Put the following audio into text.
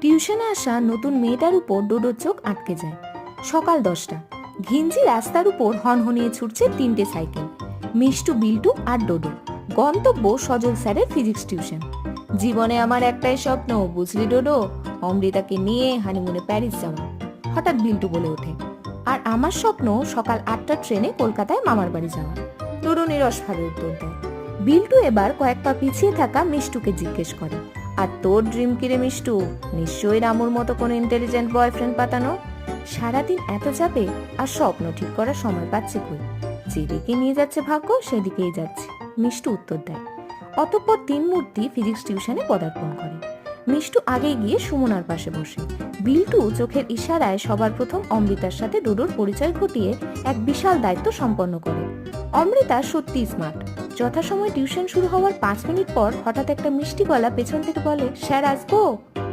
টিউশনে আসা নতুন মেয়েটার উপর ডোডোর চোখ আটকে যায়। সকাল 10টা, ঘিঞ্জি রাস্তার উপর হনহনিয়ে ছুটছে 3টে সাইকেল, মিষ্টু, বিল্টু আর ডোডো। গন্তব্য সজল স্যারের ফিজিক্স টিউশন। জীবনে আমার একটাই স্বপ্ন, বুঝলি ডোডো, অমৃতাকে নিয়ে হানিমুনে প্যারিস যাওয়া। হঠাৎ বিল্টু বলে ওঠে। আর আমার স্বপ্ন সকাল 8টার ট্রেনে কলকাতায় মামার বাড়ি যাওয়া। ডোডো নিরসভাবে উত্তর দেয়। বিল্টু এবার কয়েক পা পিছিয়ে থাকা মিষ্টুকে জিজ্ঞেস করে, আর তোর ড্রিম কিরে মিষ্টু? নিশ্চয়ই রামুর মতো কোনো ইন্টেলিজেন্ট বয়ফ্রেন্ড পাতানো। সারাদিন এত চাপে আর স্বপ্ন ঠিক করার সময় পাচ্ছে কই? যেদিকে নিয়ে যাচ্ছে ভাগ্য সেদিকেই যাচ্ছে, মিষ্টু উত্তর দেয়। অতঃপর 3 মূর্তি ফিজিক্স টিউশনে পদার্পণ করে। মিষ্টু আগে গিয়ে সুমনার পাশে বসে। বিল্টু চোখের ইশারায় সবার প্রথম অমৃতার সাথে ডোডোর পরিচয় ঘটিয়ে এক বিশাল দায়িত্ব সম্পন্ন করে। অমৃতা সত্যি স্মার্ট। যথাসময়ে টিউশন শুরু হওয়ার 5 মিনিট পর হঠাৎ একটা মিষ্টি গলা পেছন থেকে বলে, স্যার আসবো?